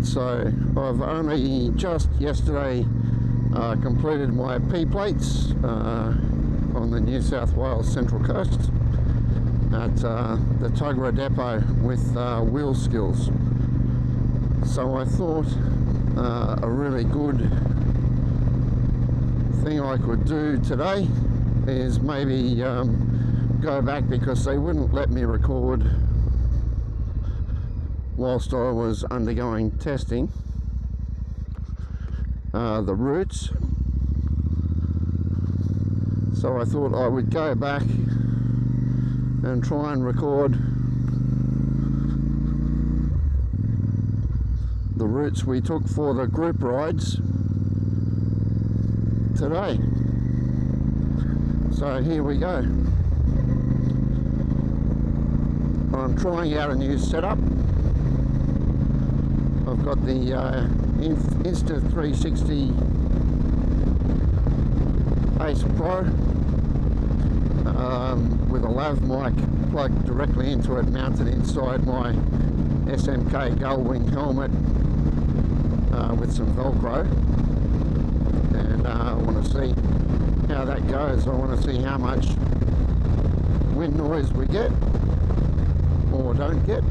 So I've only just yesterday completed my P plates on the New South Wales Central Coast at the Tuggerah depot with wheel skills. So I thought a really good thing I could do today is maybe go back, because they wouldn't let me record whilst I was undergoing testing the routes. So I thought I would go back and try and record the routes we took for the group rides today. So here we go. I'm trying out a new setup. I've got the Insta360 Ace Pro with a lav mic plugged directly into it, mounted inside my SMK Gullwing helmet with some Velcro, and I want to see how that goes. I want to see how much wind noise we get or don't get.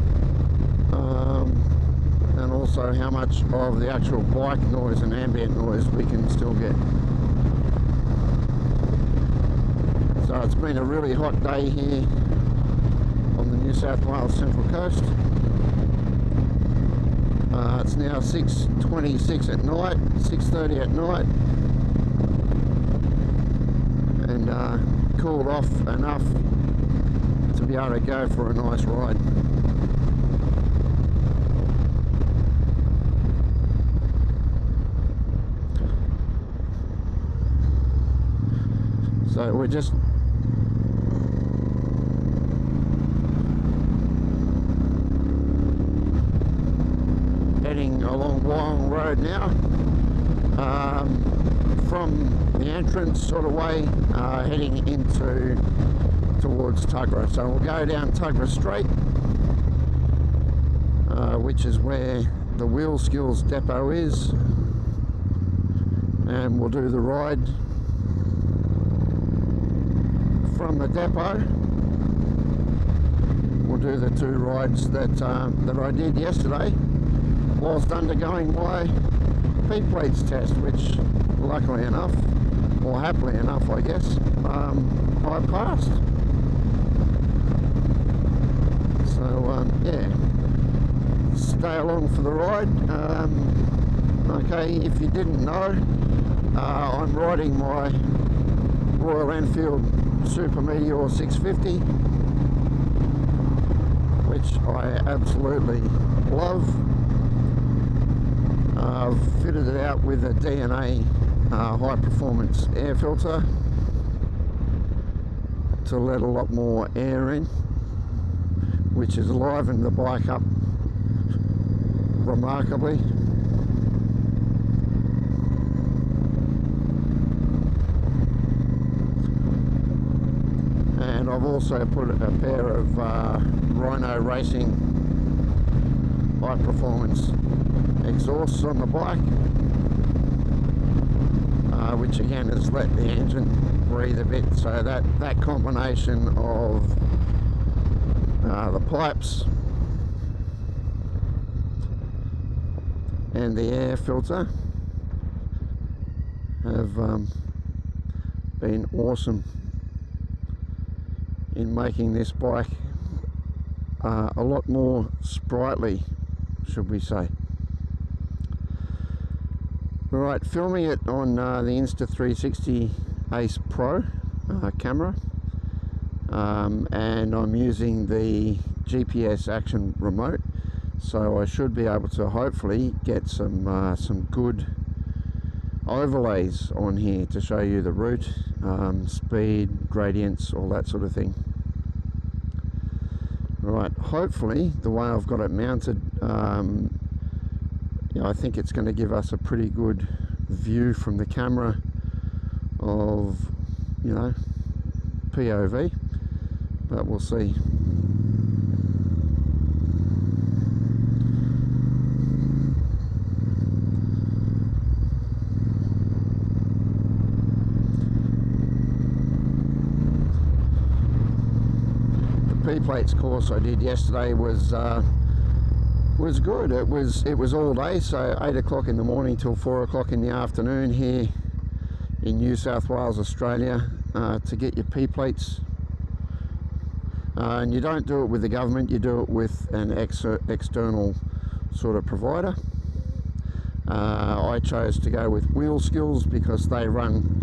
And also how much of the actual bike noise and ambient noise we can still get. So it's been a really hot day here on the New South Wales Central Coast. It's now 6:26 at night, 6:30 at night, and cooled off enough to be able to go for a nice ride. So we're just heading along Wyong Road now, from the entrance sort of way, heading towards Tuggerah. So we'll go down Tuggerah Straight, which is where the Wheel Skills depot is, and we'll do the ride from the depot. We'll do the two rides that I did yesterday whilst undergoing my P plates test, which luckily enough, or happily enough I guess, I passed. So yeah, stay along for the ride. Okay, if you didn't know, I'm riding my Royal Enfield Super Meteor 650, which I absolutely love. I've fitted it out with a DNA high performance air filter to let a lot more air in, which has livened the bike up remarkably. And I've also put a pair of Rhino Racing high performance exhausts on the bike, which again has let the engine breathe a bit. So that combination of the pipes and the air filter have been awesome in making this bike a lot more sprightly, should we say. Right, filming it on the Insta360 Ace Pro camera, and I'm using the GPS Action remote, so I should be able to hopefully get some good overlays on here to show you the route, speed, gradients, all that sort of thing. Right, hopefully the way I've got it mounted yeah, I think it's going to give us a pretty good view from the camera of, you know, POV, but we'll see. The P-plates course I did yesterday was good. It was all day, so 8 o'clock in the morning till 4 o'clock in the afternoon here in New South Wales, Australia, to get your P-plates. And you don't do it with the government, you do it with an external sort of provider. I chose to go with Wheel Skills because they run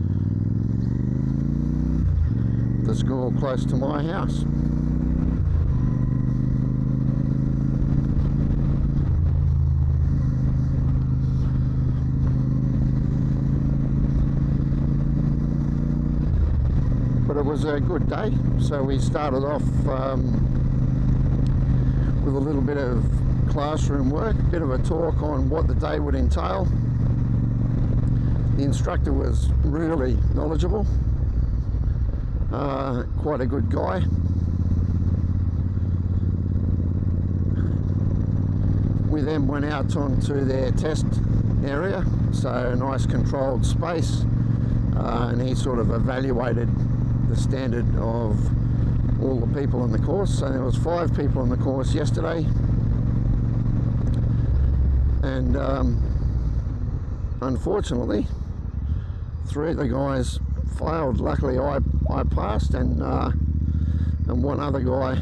the school close to my house. But it was a good day, so we started off with a little bit of classroom work, a bit of a talk on what the day would entail. The instructor was really knowledgeable, quite a good guy. We then went out onto their test area, so a nice controlled space, and he sort of evaluated the standard of all the people on the course. So there was 5 people on the course yesterday, and unfortunately 3 of the guys failed. Luckily I passed, and one other guy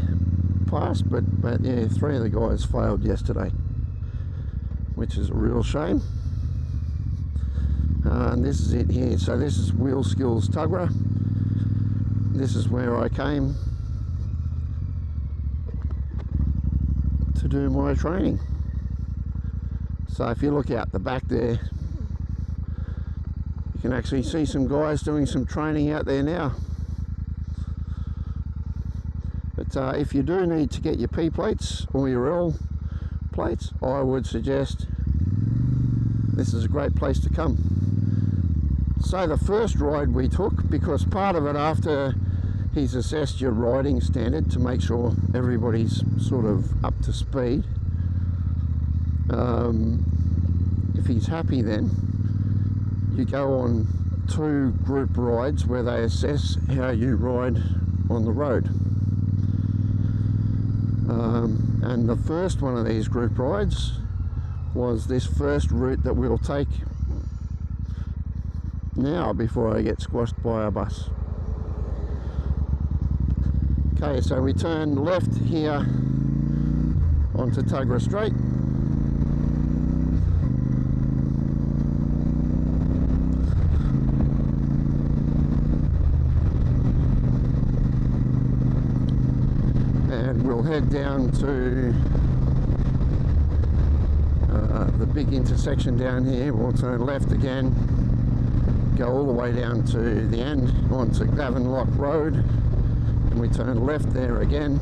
passed, but yeah, 3 of the guys failed yesterday, which is a real shame. And this is it here. So this is Wheel Skills Tuggerah. This is where I came to do my training. So if you look out the back there, you can actually see some guys doing some training out there now. But if you do need to get your P plates or your L plates, I would suggest this is a great place to come. So the first ride we took, because part of it, after he's assessed your riding standard to make sure everybody's sort of up to speed, if he's happy, then you go on 2 group rides where they assess how you ride on the road. And the first one of these group rides was this first route that we'll take now before I get squashed by a bus. Okay, so we turn left here onto Tuggerah Straight. And we'll head down to the big intersection down here. We'll turn left again, go all the way down to the end onto Gavenlock Road, and we turn left there again,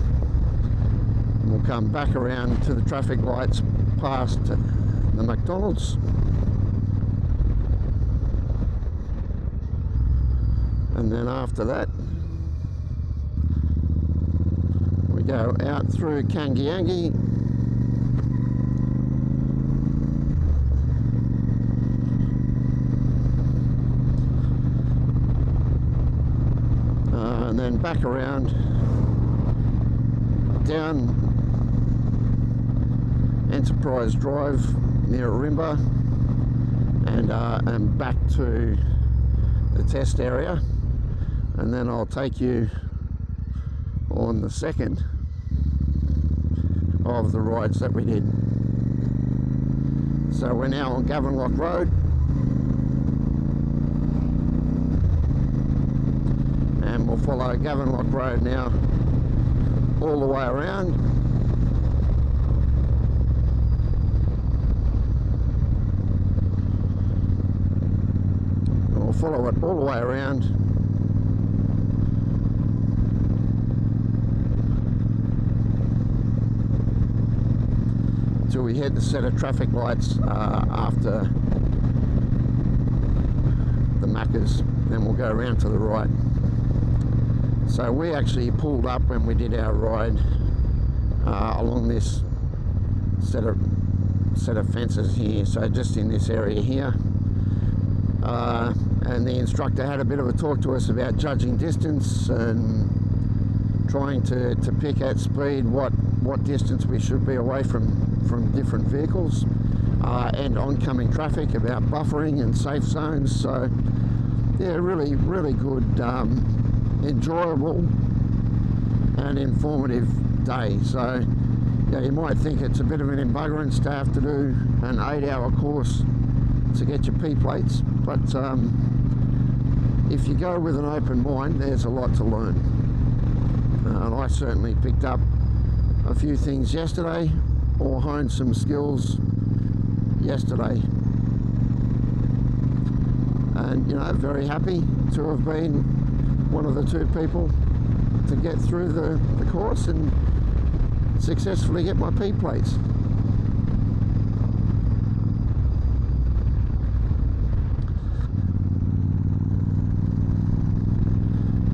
and we'll come back around to the traffic lights past the McDonald's, and then after that we go out through Kangiangi, and then back around down Enterprise Drive near Arimba, and back to the test area, and then I'll take you on the second of the rides that we did. So we're now on Gavenlock Road, and we'll follow Gavenlock Road now all the way around. We'll follow it all the way around to we hit the set of traffic lights after the Maccas, then we'll go around to the right. So we actually pulled up when we did our ride along this set of fences here, so just in this area here, and the instructor had a bit of a talk to us about judging distance and trying to pick at speed what distance we should be away from different vehicles, and oncoming traffic, about buffering and safe zones. So yeah, really good, enjoyable and informative day. So yeah, you might think it's a bit of an embuggerance to have to do an 8-hour course to get your P plates, but if you go with an open mind, there's a lot to learn. And I certainly picked up a few things yesterday, or honed some skills yesterday, and you know, very happy to have been one of the 2 people to get through the course and successfully get my P plates.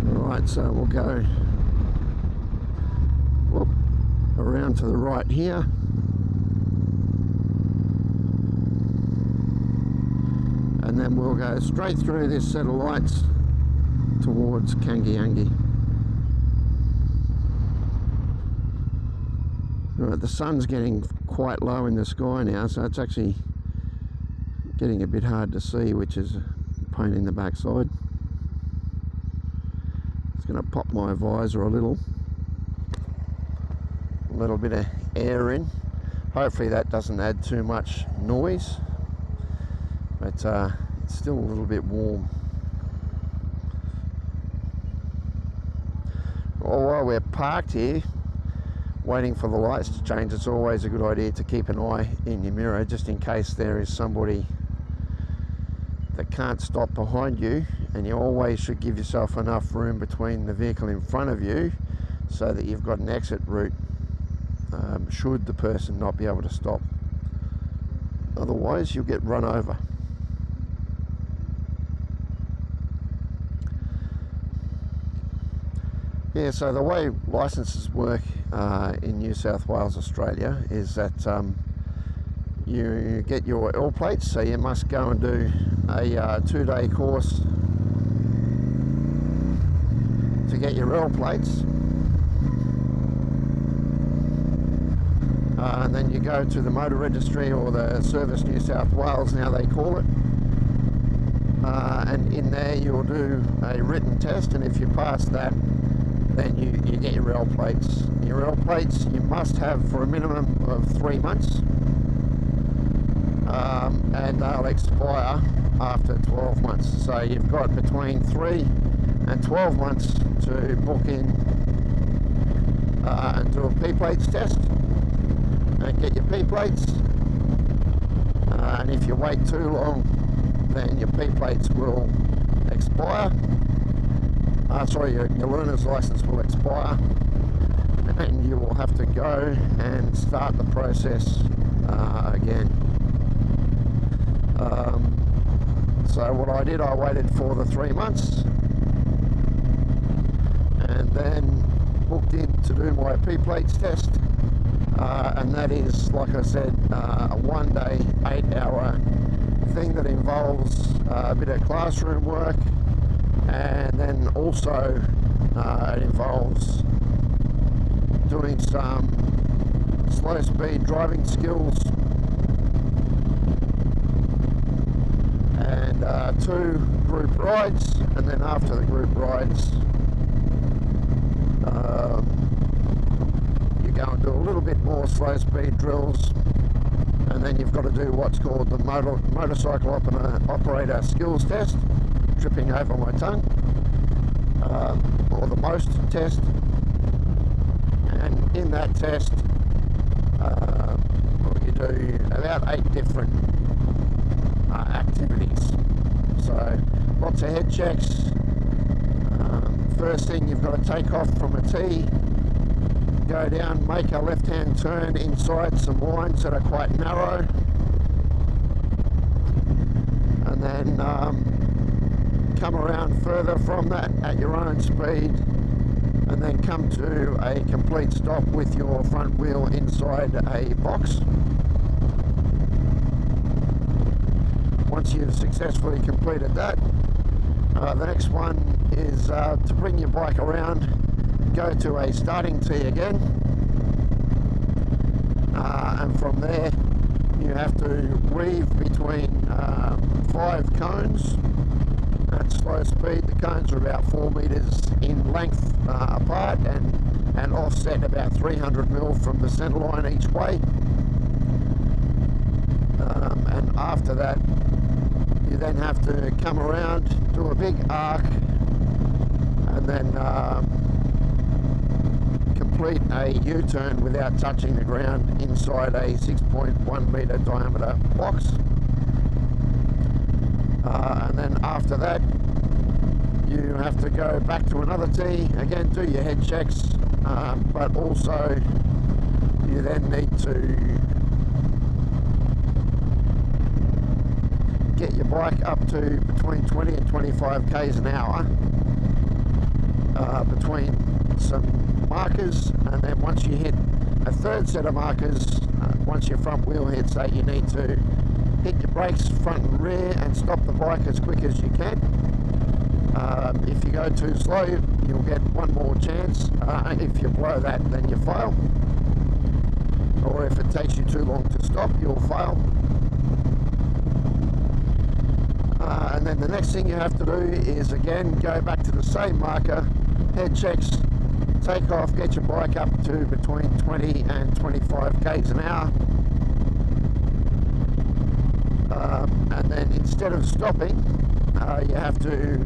Alright, so we'll go around to the right here, and then we'll go straight through this set of lights towards Kangiangi. Right, the sun's getting quite low in the sky now, so it's actually getting a bit hard to see, which is a pain in the backside. It's going to pop my visor a little bit of air in. Hopefully that doesn't add too much noise, but it's still a little bit warm. Well, while we're parked here waiting for the lights to change, it's always a good idea to keep an eye in your mirror, just in case there is somebody that can't stop behind you, and you always should give yourself enough room between the vehicle in front of you so that you've got an exit route should the person not be able to stop. Otherwise you'll get run over. Yeah, so the way licenses work in New South Wales, Australia, is that you get your L plates, so you must go and do a 2-day course to get your L plates. And then you go to the motor registry, or the Service New South Wales now they call it, and in there you'll do a written test, and if you pass that, then you get your L plates. Your L plates you must have for a minimum of 3 months, and they'll expire after 12 months. So you've got between 3 and 12 months to book in and do a P plates test and get your P plates, and if you wait too long, then your P plates will expire. Your learner's license will expire, and you will have to go and start the process again. So what I did, I waited for the 3 months and then booked in to do my P plates test, and that is, like I said, a 1-day 8-hour thing that involves a bit of classroom work, and then also it involves doing some slow speed driving skills, and 2 group rides, and then after the group rides you go and do a little bit more slow speed drills, and then you've got to do what's called the motorcycle operator skills test, tripping over my tongue, or the MOST test. And in that test you do about 8 different activities. So lots of head checks. First thing, you've got to take off from a T, go down, make a left-hand turn inside some lines that are quite narrow, and then come around further from that at your own speed, and then come to a complete stop with your front wheel inside a box. Once you've successfully completed that, the next one is to bring your bike around, go to a starting tee again, and from there you have to weave between 5 cones at slow speed. The cones are about 4 meters in length apart and offset about 300 mil from the center line each way. And after that, you then have to come around, do a big arc, and then complete a U-turn without touching the ground inside a 6.1 meter diameter box. And then after that, you have to go back to another tee, again do your head checks, but also you then need to get your bike up to between 20 and 25 k's an hour between some markers, and then once you hit a third set of markers, once your front wheel hits that, you need to hit your brakes front and rear and stop the bike as quick as you can. If you go too slow, you'll get one more chance. If you blow that, then you fail, or if it takes you too long to stop, you'll fail. And then the next thing you have to do is again go back to the same marker, head checks, take off, get your bike up to between 20 and 25 k's an hour, and then instead of stopping, you have to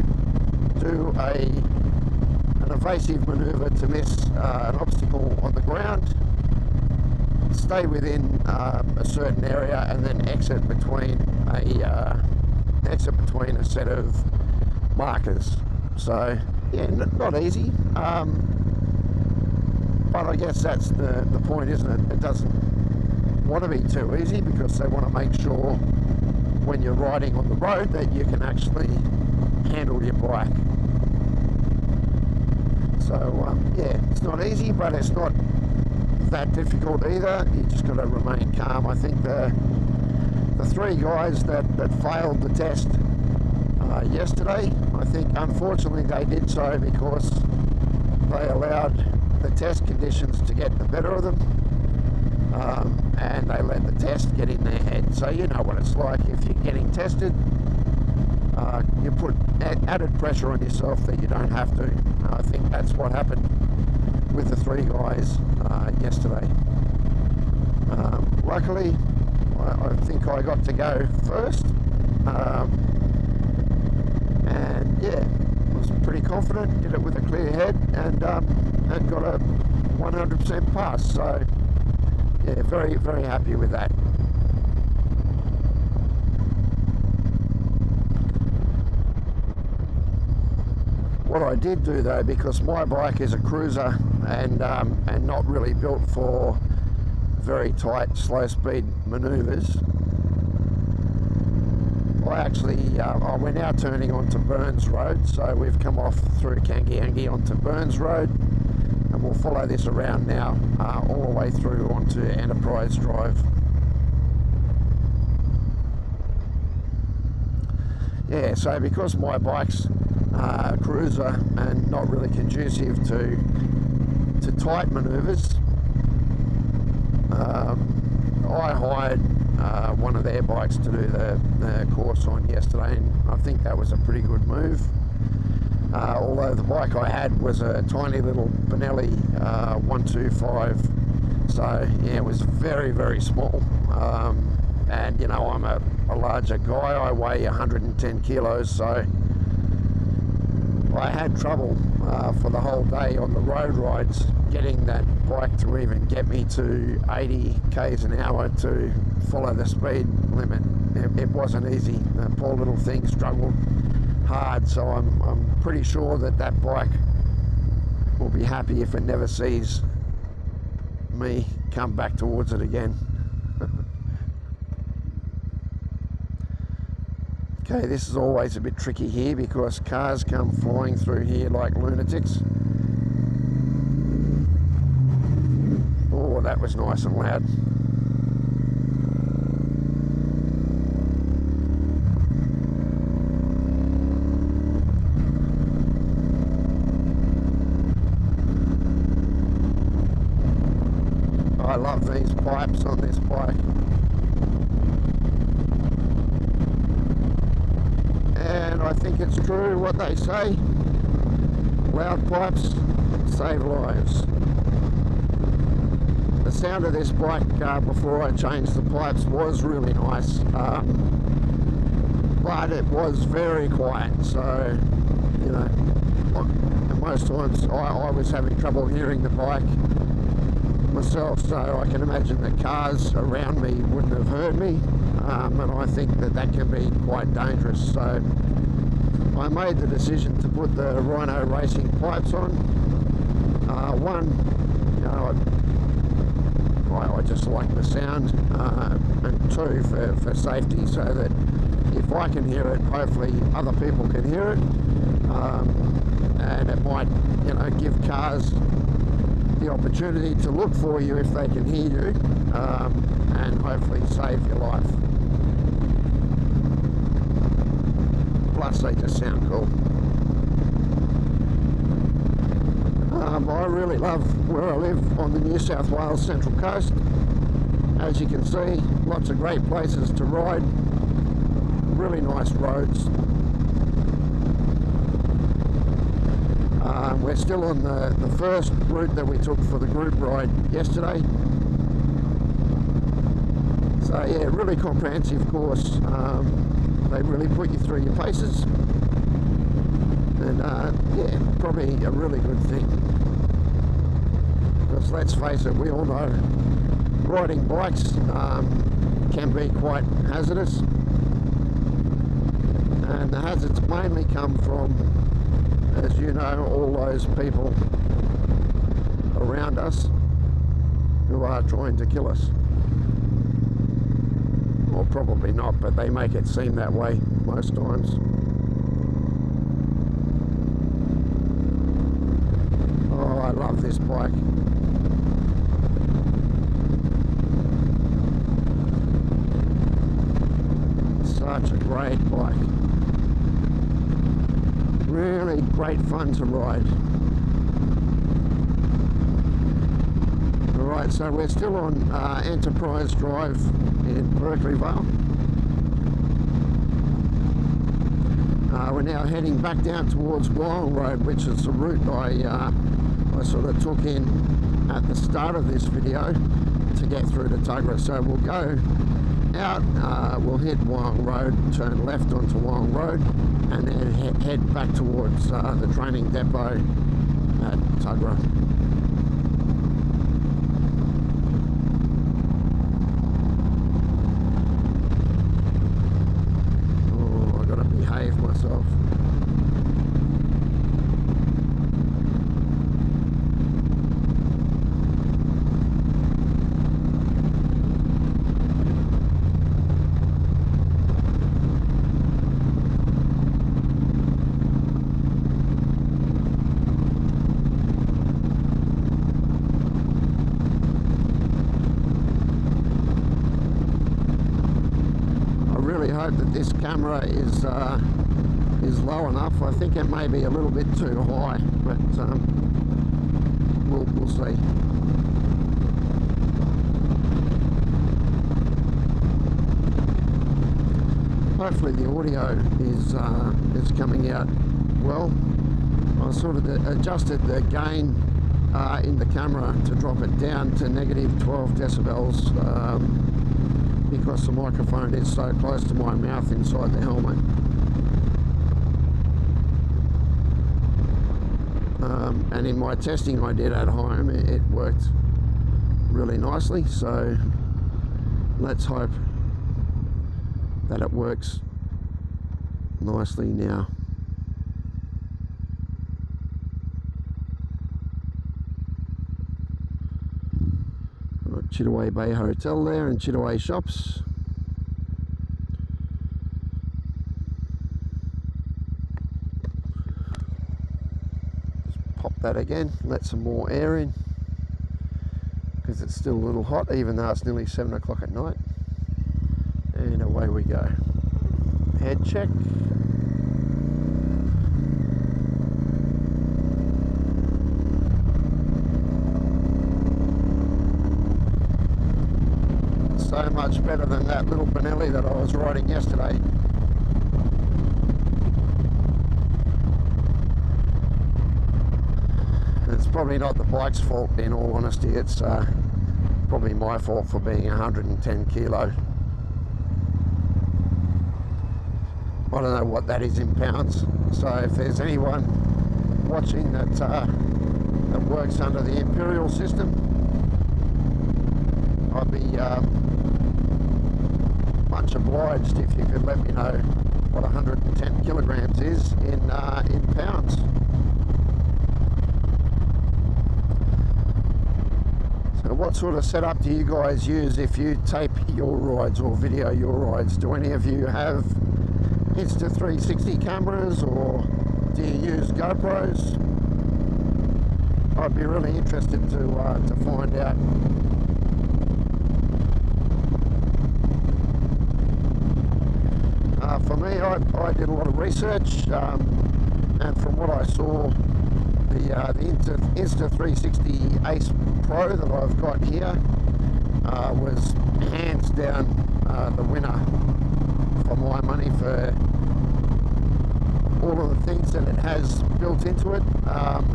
do an evasive maneuver to miss an obstacle on the ground, stay within a certain area, and then exit between a set of markers. So yeah, not easy, but I guess that's the point, isn't it? It doesn't want to be too easy, because they want to make sure when you're riding on the road that you can actually handle your bike. So yeah, it's not easy, but it's not that difficult either. You just got to remain calm. I think the 3 guys that failed the test yesterday, I think unfortunately they did so because they allowed the test conditions to get the better of them, and they let the test get in their head. So you know what it's like if you're getting tested. You put added pressure on yourself that you don't have to. I think that's what happened with the 3 guys yesterday. Luckily, I think I got to go first, and yeah, was pretty confident, did it with a clear head, and got a 100% pass. So yeah, very, very happy with that. What I did do though, because my bike is a cruiser and not really built for very tight, slow speed maneuvers, we're now turning onto Burns Road, so we've come off through Kangiangi onto Burns Road, and we'll follow this around now all the way through onto Enterprise Drive. Yeah, so because my bike's a cruiser and not really conducive to tight maneuvers, I hired one of their bikes to do the course on yesterday, and I think that was a pretty good move. Although the bike I had was a tiny little Benelli 125, so yeah, it was very, very small. And you know, I'm a larger guy, I weigh 110 kilos, so I had trouble for the whole day on the road rides getting that bike to even get me to 80 k's an hour to follow the speed limit. It wasn't easy. The poor little thing struggled hard, so I'm pretty sure that bike will be happy if it never sees me come back towards it again. Okay, this is always a bit tricky here because cars come flying through here like lunatics. Oh, that was nice and loud. I love these pipes on this bike. And I think it's true what they say. Loud pipes save lives. The sound of this bike before I changed the pipes was really nice, but it was very quiet, so you know, most times I was having trouble hearing the bike myself, so I can imagine that cars around me wouldn't have heard me, and I think that that can be quite dangerous. So I made the decision to put the Rhino Racing pipes on. One, you know, I just like the sound, and two, for safety, so that if I can hear it, hopefully other people can hear it, and it might, you know, give cars the opportunity to look for you if they can hear you, and hopefully save your life. Plus they just sound cool. I really love where I live on the New South Wales Central Coast. As you can see, lots of great places to ride, really nice roads. We're still on the first route that we took for the group ride yesterday. So yeah, really comprehensive course. They really put you through your paces, and yeah, probably a really good thing. Because let's face it, we all know riding bikes can be quite hazardous, and the hazards mainly come from, as you know, all those people around us who are trying to kill us. Or probably not, but they make it seem that way most times. Oh, I love this bike. Such a great bike. Really great fun to ride. Alright, so we're still on Enterprise Drive in Berkeley Vale. We're now heading back down towards Wyong Road, which is the route I sort of took in at the start of this video to get through to Tuggerah. So we'll go out, we'll hit Wyong Road, turn left onto Wyong Road, and then head back towards the training depot at Tuggerah. Oh, I gotta behave myself. Hope that this camera is low enough. I think it may be a little bit too high, but we'll see. Hopefully the audio is coming out well. I sort of adjusted the gain in the camera to drop it down to negative 12 decibels. Because the microphone is so close to my mouth inside the helmet. And in my testing I did at home, it worked really nicely, so let's hope that it works nicely now. Chittaway Bay Hotel there and Chittaway Shops. Just pop that again, let some more air in, because it's still a little hot even though it's nearly 7 o'clock at night. And away we go. Head check. So much better than that little Benelli that I was riding yesterday. It's probably not the bike's fault, in all honesty. It's probably my fault for being 110 kilo. I don't know what that is in pounds, so if there's anyone watching that that works under the imperial system, I'd be much obliged if you could let me know what 110 kilograms is in pounds. So what sort of setup do you guys use if you tape your rides or video your rides? Do any of you have Insta360 cameras, or do you use GoPros? I'd be really interested to find out. For me, I did a lot of research, and from what I saw, the Insta360 Ace Pro that I've got here was hands down the winner for my money, for all of the things that it has built into it,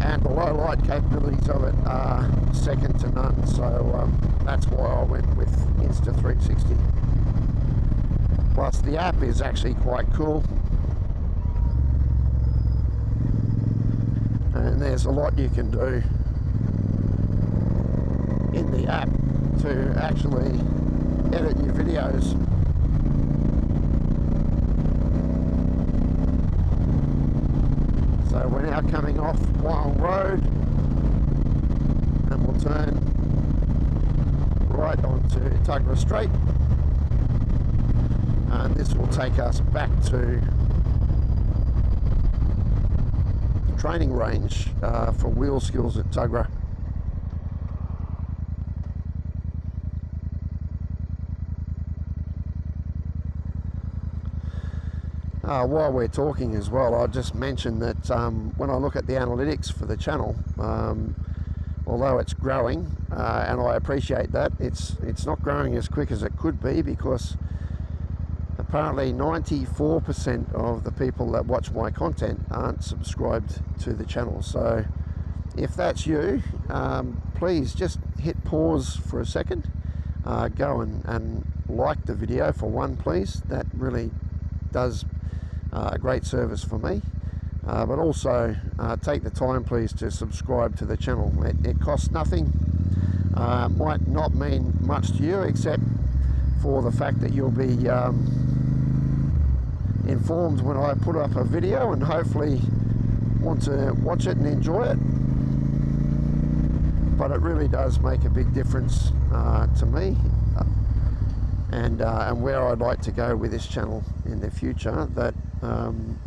and the low light capabilities of it are second to none. So that's why I went with Insta360. Plus the app is actually quite cool, and there's a lot you can do in the app to actually edit your videos. So we're now coming off Wyong Road, and we'll turn right onto Tuggerah Street, and this will take us back to the training range for wheel skills at Tuggerah. While we're talking as well, I'll just mention that when I look at the analytics for the channel, although it's growing, and I appreciate that, it's not growing as quick as it could be, because apparently 94% of the people that watch my content aren't subscribed to the channel. So if that's you, please just hit pause for a second, go and like the video for one, please. That really does a great service for me, but also take the time please to subscribe to the channel. It costs nothing, might not mean much to you except for the fact that you'll be informed when I put up a video, and hopefully want to watch it and enjoy it. But it really does make a big difference to me, and where I'd like to go with this channel in the future, that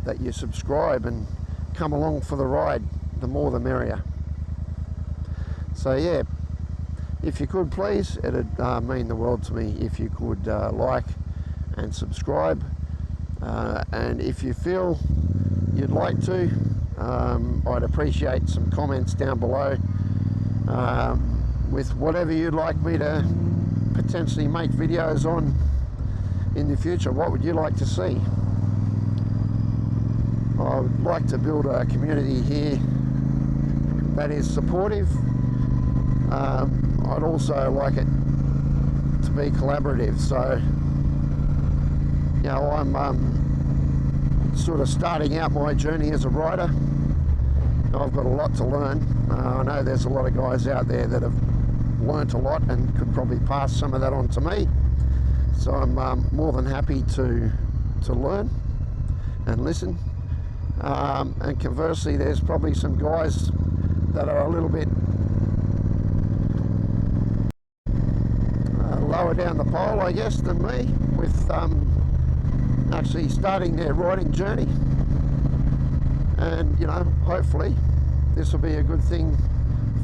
that you subscribe and come along for the ride. The more the merrier. So yeah, if you could please, it'd mean the world to me if you could like and subscribe, and if you feel you'd like to, I'd appreciate some comments down below with whatever you'd like me to potentially make videos on in the future. What would you like to see? I would like to build a community here that is supportive. I'd also like it to be collaborative. So, you know, I'm sort of starting out my journey as a rider. I've got a lot to learn. I know there's a lot of guys out there that have learnt a lot and could probably pass some of that on to me. So I'm more than happy to learn and listen. And conversely, there's probably some guys that are a little bit further down the pole, I guess, than me, with actually starting their riding journey. And, you know, hopefully this will be a good thing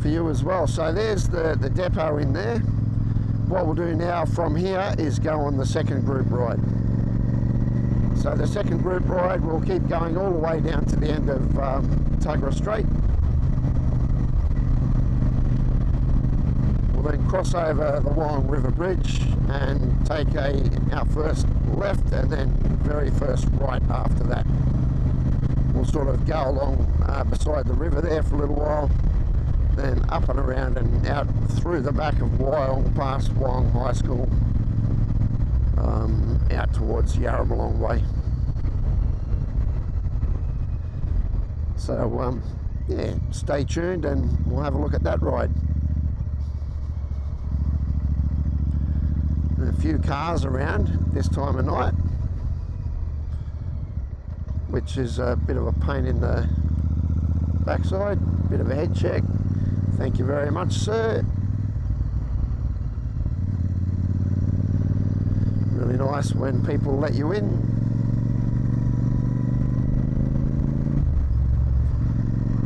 for you as well. So there's the depot in there. What we'll do now from here is go on the second group ride. So the second group ride will keep going all the way down to the end of Tuggerah Straight. We'll then cross over the Wyong River Bridge and take our first left and then very first right after that. We'll sort of go along beside the river there for a little while, then up and around and out through the back of Wyong, past Wyong High School, out towards Yarramalong Way. So yeah, stay tuned and we'll have a look at that ride. And a few cars around this time of night, which is a bit of a pain in the backside. Bit of a head check. Thank you very much, sir. Really nice when people let you in.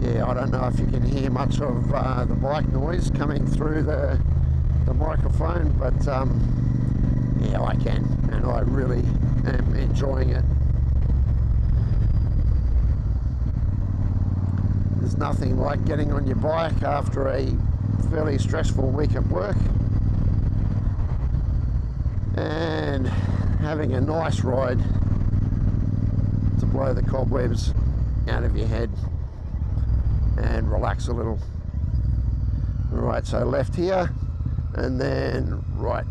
Yeah, I don't know if you can hear much of the bike noise coming through the microphone, but yeah, I can, and I really am enjoying it. There's nothing like getting on your bike after a fairly stressful week at work and having a nice ride to blow the cobwebs out of your head and relax a little. Right, so left here and then right.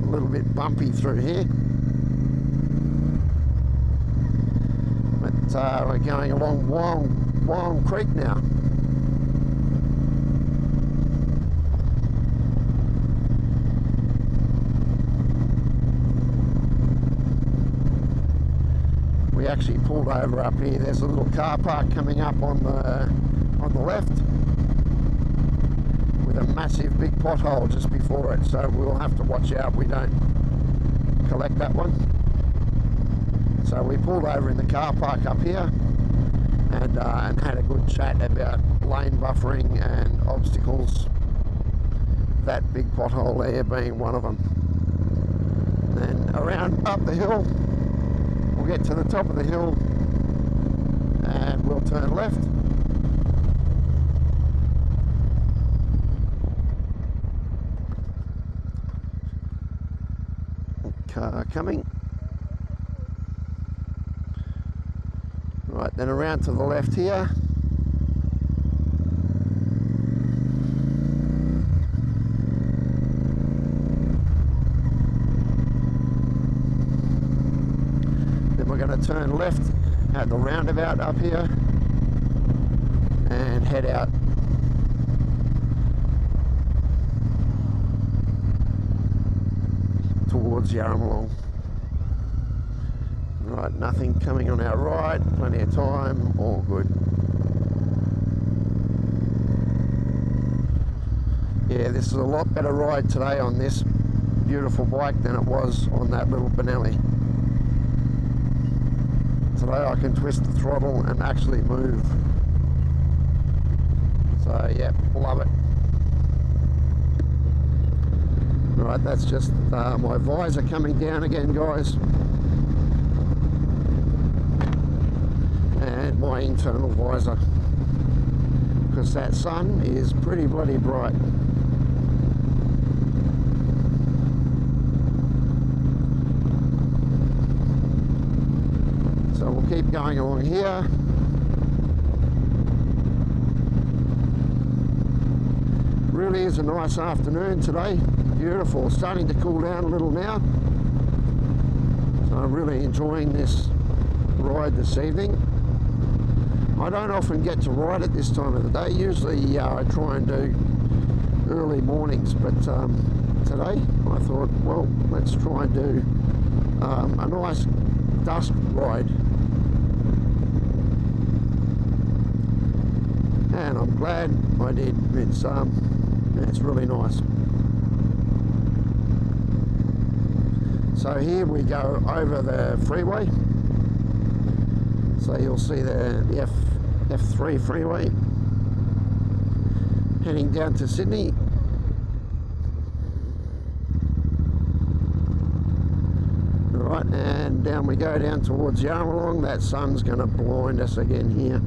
A little bit bumpy through here. But we're going along Wyong Creek now. We actually pulled over up here. There's a little car park coming up on the left with a massive big pothole just before it, so we'll have to watch out we don't collect that one. So we pulled over in the car park up here and had a good chat about lane buffering and obstacles, that big pothole there being one of them. Then around up the hill, we'll get to the top of the hill and we'll turn left. Car coming. Right, then around to the left here. Then we're going to turn left at the roundabout up here and head out. Towards Yarramalong. Right, nothing coming on our right, plenty of time, all good. Yeah, this is a lot better ride today on this beautiful bike than it was on that little Benelli. Today I can twist the throttle and actually move. So yeah, love it. Right, that's just my visor coming down again, guys. And my internal visor, because that sun is pretty bloody bright. So we'll keep going along here. Really is a nice afternoon today. Beautiful, starting to cool down a little now. So I'm really enjoying this ride this evening. I don't often get to ride at this time of the day. Usually I try and do early mornings, but today I thought, well, let's try and do a nice dusk ride. And I'm glad I did. It's really nice. So here we go over the freeway. So you'll see the F3 freeway heading down to Sydney. Right, and down we go down towards Yarmalong. That sun's going to blind us again here.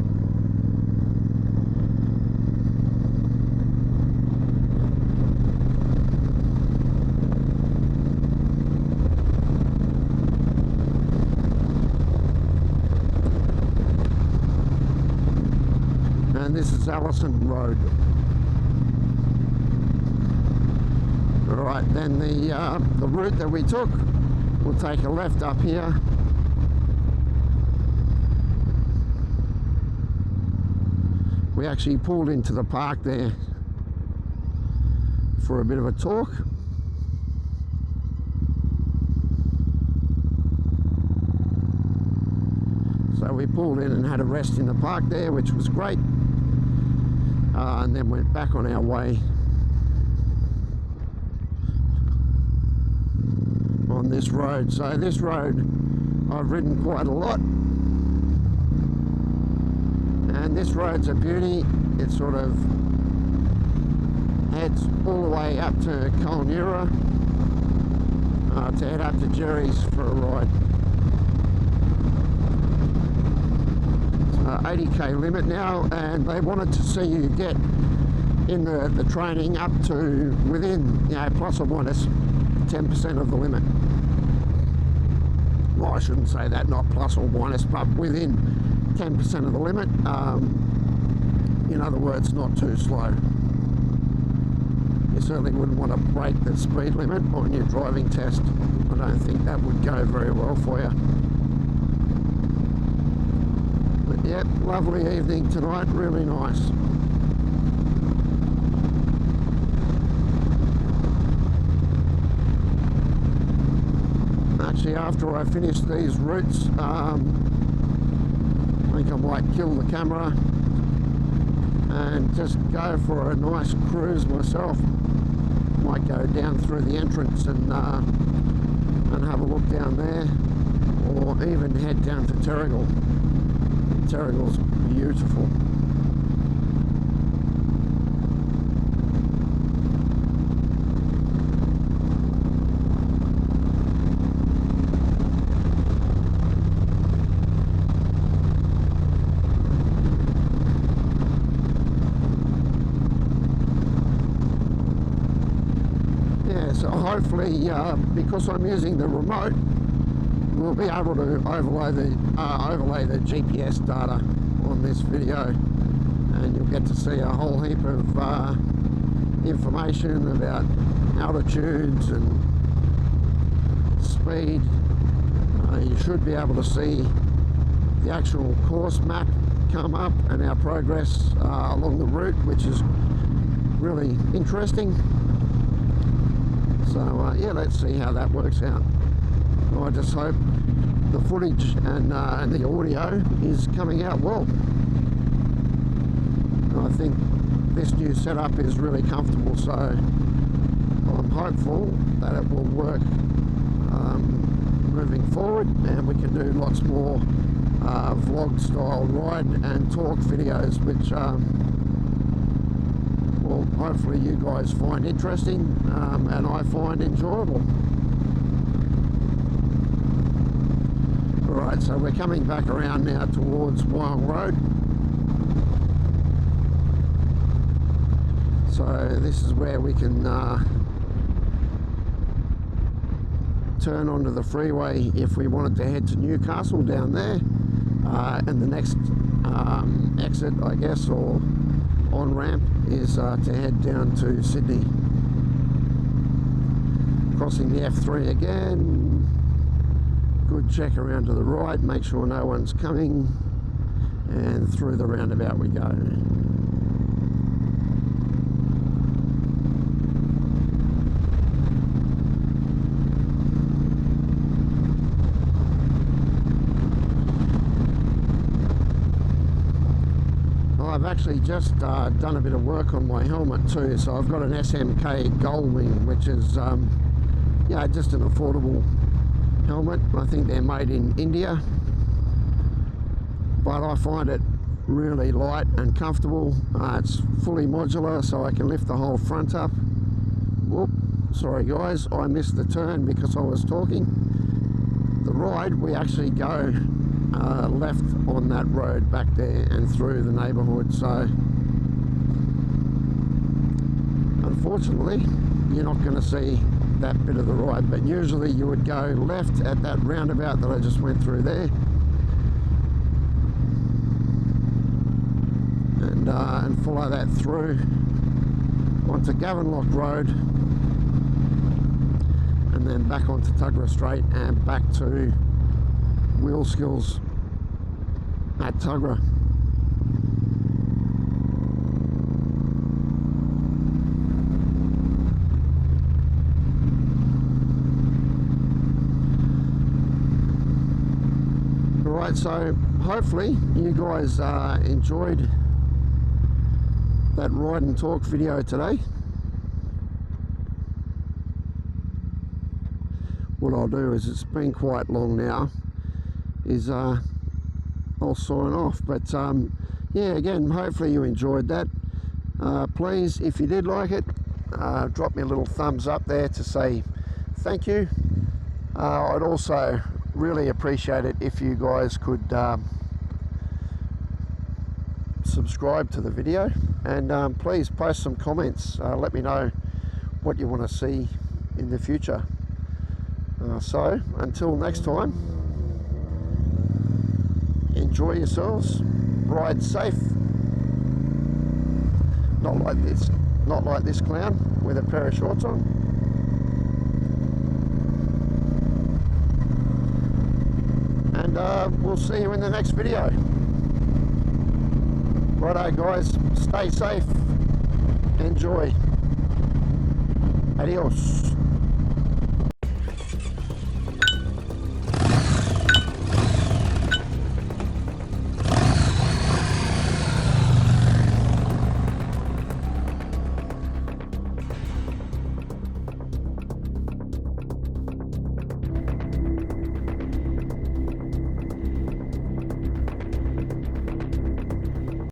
And this is Allison Road. Right, then the route that we took, we'll take a left up here. We actually pulled into the park there for a bit of a talk. So we pulled in and had a rest in the park there, which was great. And then went back on our way on this road. So this road I've ridden quite a lot, and this road's a beauty. It sort of heads all the way up to Colnura to head up to Jerry's for a ride. 80k limit now, and they wanted to see you get in the training up to within, you know, plus or minus 10% of the limit. Well, I shouldn't say that, not plus or minus, but within 10% of the limit. In other words, not too slow. You certainly wouldn't want to break the speed limit on your driving test. I don't think that would go very well for you. But yeah, lovely evening tonight, really nice. Actually, after I finish these routes, I think I might kill the camera and just go for a nice cruise myself. Might go down through the entrance and have a look down there, or even head down to Terrigal. Terrigal's beautiful. So hopefully, because I'm using the remote, we'll be able to overlay the GPS data on this video, and you'll get to see a whole heap of information about altitudes and speed. You should be able to see the actual course map come up and our progress along the route, which is really interesting. So yeah, let's see how that works out. I just hope the footage and the audio is coming out well. I think this new setup is really comfortable, so I'm hopeful that it will work moving forward, and we can do lots more vlog style ride and talk videos, which well, hopefully you guys find interesting and I find enjoyable. Alright, so we're coming back around now towards Wyong Road. So this is where we can turn onto the freeway if we wanted to head to Newcastle down there, and the next exit, I guess, or on ramp is to head down to Sydney. Crossing the F3 again. Good check around to the right, make sure no one's coming, and through the roundabout we go. I've actually just done a bit of work on my helmet too, so I've got an SMK Gull Wing, which is yeah, just an affordable helmet. I think they're made in India, but I find it really light and comfortable. It's fully modular, so I can lift the whole front up. Whoop, sorry guys, I missed the turn because I was talking. The ride, we actually go left on that road back there and through the neighbourhood, so unfortunately you're not going to see that bit of the ride, but usually you would go left at that roundabout that I just went through there, and follow that through onto Gavenlock Road, and then back onto Tuggerah Straight and back to Wheel Skills at Tuggerah. Alright, so hopefully you guys enjoyed that ride and talk video today. What I'll do is, it's been quite long now, is I'll sign off, but yeah, again, hopefully you enjoyed that. Please, if you did like it, drop me a little thumbs up there to say thank you. I'd also really appreciate it if you guys could subscribe to the video, and please post some comments. Let me know what you want to see in the future. So until next time, enjoy yourselves, ride safe, not like this clown with a pair of shorts on. And we'll see you in the next video. Righto guys, stay safe, enjoy, adios.